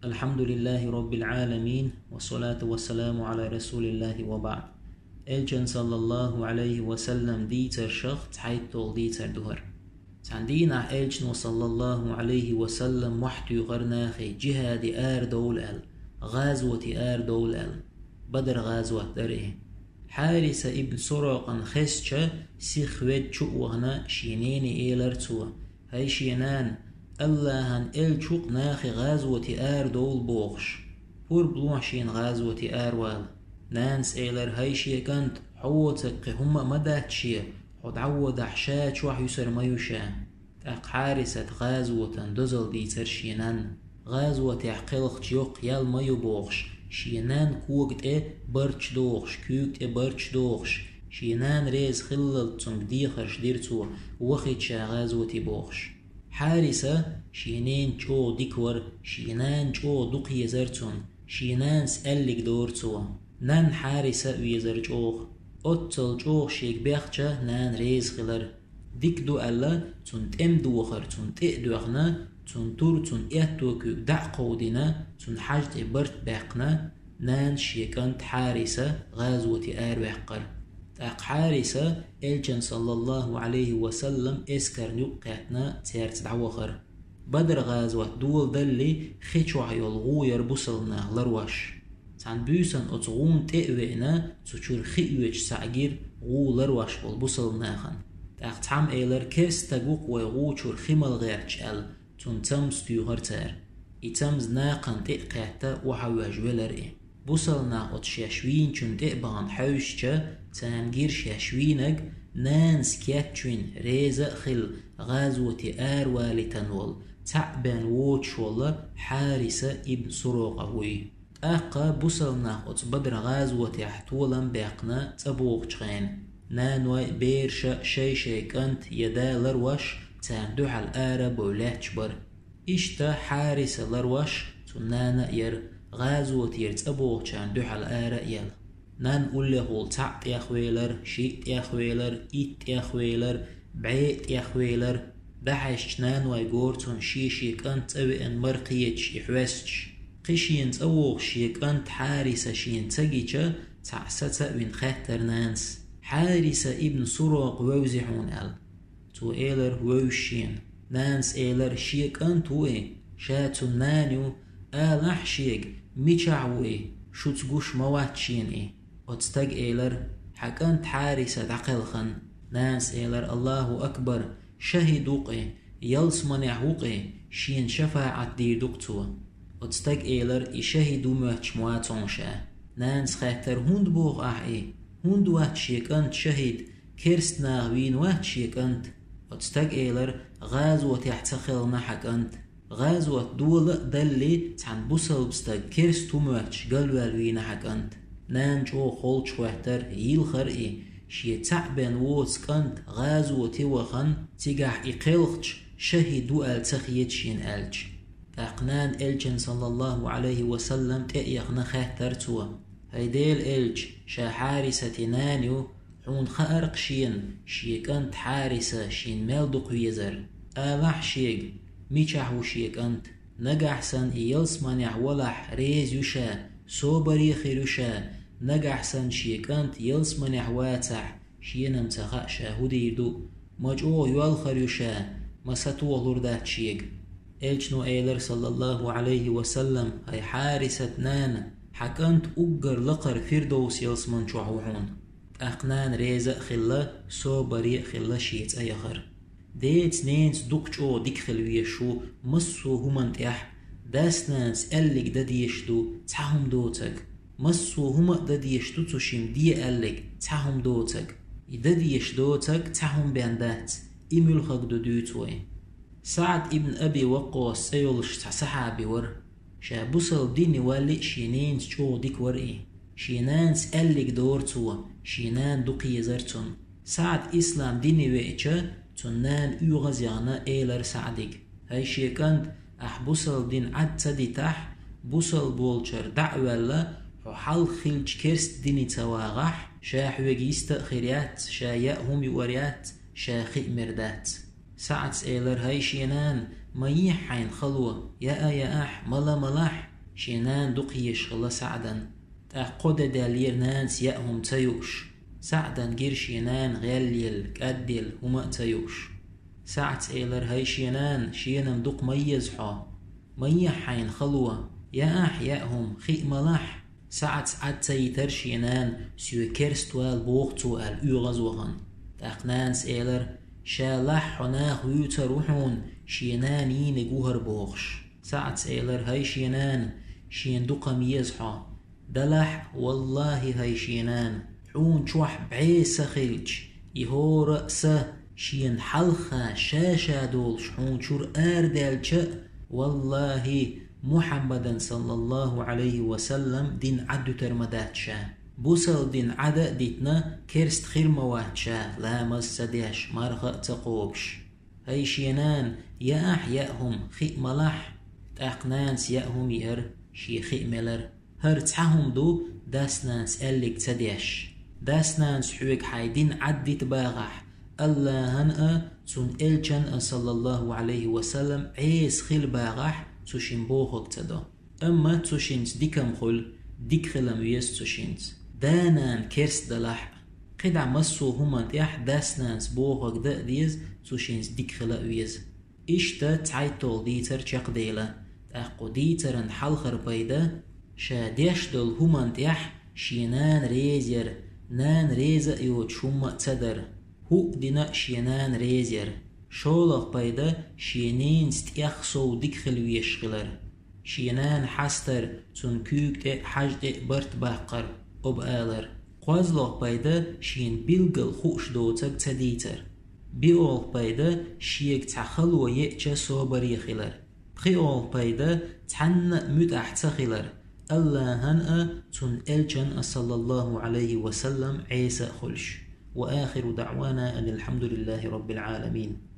الحمد لله رب العالمين والصلاة والسلام على رسول الله وبعد. الجن صلى الله عليه وسلم ديتر شخص حيث ديتر دهر تندينا الجن صلى الله عليه وسلم وحد يغرناخي جهاد آر دول ال غازوة آر دول ال بدر غازوة دره حارس ابن سراقا خسچ سيخوت شؤوهنا شينين إيلرتوا هاي شينان اللهن الچوق ناخي غازوة آر دول بوغش بور بلوحشين غازوة آر وال نانس إيلر هايشي كانت حوتك هم مداتشي حد عود حشات وح يسر ما يشا تاق حارسة غازوة دزل دي ترشينان غازوة يحقلق جيوق يال ما يبوغش شينان كوغت برچ دوغش كوغت برچ دوغش شينان ريز خلل تنك ديخرش ديرتو وخيت شا غازوة بوغش حارسة شينين جو ديكور شينان جو دوق يزرتون شينان سألك دورتو نان حارسة ويزر جوغ أتل جوغ شيك بيخجة نان ريز خلر ديك دو ألا تون تم دوخر تون تقدوغنا تون تور تون إهتوكو دع قودنا تون حاجت برت باقنا نان شيكانت حارسة غازوة آر وحقر تاق حارسة الجن صلى الله عليه وسلم اسكر نقاتنا تيرت دعوخر بدر غازوة دول دلي خيشوع يلغوير بوصلنا لروش تان بيسن اتغون تقوئنا تشور خيوش سعجير غو لروش بالبوصلناخن تاق تحم ايلر كيس تقوق ويغو چور خيمال غيرش ال تون تمز تيوغرتار اتمز ناقن تقاتا وحواج ولر بوصلنا ات شاشوين چون تقبان حوشچا تانجير شاشوينك نانس كياتشوين ريزا خل غازوة آر والي تنول تعبان ووتش والله حارسة ابن سروقهوي أقا بوصلنا ات بدر غازوة يحتولا باقنا تبوغ چغين نانوي بيرشا شي كانت يدا لروش تان دوح الآرة بولاتش بر إشتا حارسة لروش تنانا ير غازوة يرت أبوغ چان دوح الآرة يل نان قولي هول تعت يا خويلر شيت يا خويلر إيت يا خويلر بعيت يا خويلر بحش نانوي غورتون شيشي كانت أبئن مرقيتش إحواسش قشين تأوغ شيك أنت حارسة شين تجيجا تعسة بن خاتر نانس حارسة ابن سراق ووزحون ال تو إيلر ووشين نانس إيلر شيك أنت وي شاتو نانيو آلح شيك ميشعوي شو تقوش مواتشين وتستق إيلر حك أنت حارسة دقلخن نانس إيلر الله أكبر شهدوقي يلس منعوقي شين شفاعة دير دكتو وتستق إيلر يشهدو مواتش مواتونشا نانس خاطر هند بوغ هند واتشيك أنت شهيد كيرست ناغوين واتشيك أنت وتستق إيلر غازوة يحتخل نحك أنت غازوة دول دلي تان بوصل بستق كيرستو مواتش قلوالوين نحك أنت نانجو خولش وحتر يلخر شي تعبان ووتسك أنت غازوة توخن تيقاح إقلخش شهدو التخيتشين ألج أقنان الجن صلى الله عليه وسلم تأيغنا خاطرتوا هيديل الج شا حارسة نانيو حون خارق شين شيكانت حارسة شين مالدق ويزر آلح شيك ميشاحو شيكانت نقحسن إيلس منع ولح ريز يشا صوبري خيرشا نقحسن شيكانت يلس منع واتح شينم تخاء شاهودي يدو مجعو يوالخر يشا مساتو لردات شيك الجنو إيلر صلى الله عليه وسلم هاي حارسة نان حكانت أجر لقر فردوس يلسمن شوحوحون أقنان ريزة خلا صوبري خلا شيت أيخر ديت نينس دوكشو ديك خلويشو مصو همان تيح داس نانس ألك داديشتو تحهم دوتك مصو هما داديشتو تشيم دي ألك تحهم دوتك داديش دوتك تحهم باندات إميل خاق دودوتوي سعد ابن أبي وقاص أيولش تحسحابي ور شابوصل ديني والي شينين شو ديك ور شينان سألك دورتوا شينان دوقي زرتون سعد إسلام ديني ويتشا تنان يغزيانا إيلر سعدك هاي شيكاند بوصل دين عد تدي تح بوصل بولشر دعوة حال خلج كرست ديني تواغح شاح ويجيست خيريات شا يأهم يوريات شا خي مردات سعد إيلر هاي شينان ميح حين خلوة يا أح ملا ملاح شينان دقيش خلا سعدا تأقود دالير نانس يأهم تيوش سعدا غير شينان غاليل كأدل هما تيوش ساعت إيلر هاي شينان دق ميز حا ميح حين خلوة يا أح يأهم خي ملاح ساعت عدتي شينان سيو كيرستوال بوغتوال يغزوغن تأقنانس إيلر شالح حناخ يتروحون شيناني نجوهر بوغش ساعت إيلر هاي شين دقا ميزحا دلح والله هاي شينان حون شوح بعيسى خلج يهو رأسه شين حلخة شاشا دول شحون شور آردال والله محمدا صلى الله عليه وسلم دين عدو ترمداتشا بوصل دين عدا ديتنا كيرست خير مواتشا لا مسديش مرغة تقوبش هاي شينان يا أحياءهم خي ملاح تأقنانس يأهم يهر شي خي ملر هر تحهم دو داسنانس أليك تديش داسنانس حويك حايدين عدي تباغح الله هنأ تون إلجن صلى الله عليه وسلم عيس خيل باغح تشين بوخك تدا أما تشينت ديكم خل ديك خلم ويس تشينت دانان كيرس دلح قدع مسو هما ديح داسنانس بوخك دا ديز تشينت ديك خلا ويز إشتا تعيطول ديتر چاق ديلا تأقو ديترن حلخر بيدا شا ديش دول هما ديح شينان ريزير نان ريزا يوت شوما تدر هو دينا شينان ريزير شولق بيدا شينين ستيخسو ديك خلويش خلر شينان حستر تون كوك دي حاج دي برت باقر أبآلر قوازلق بيدا شين بيلغل خوش دوتك تديتر بيولق بيدا شيك تخلو يأجا صوبري خلر بخيولق بيدا تحن متح تخلر الله هنأ تون إلجن صلى الله عليه وسلم عيسى خلش وآخر دعوانا أن الحمد لله رب العالمين.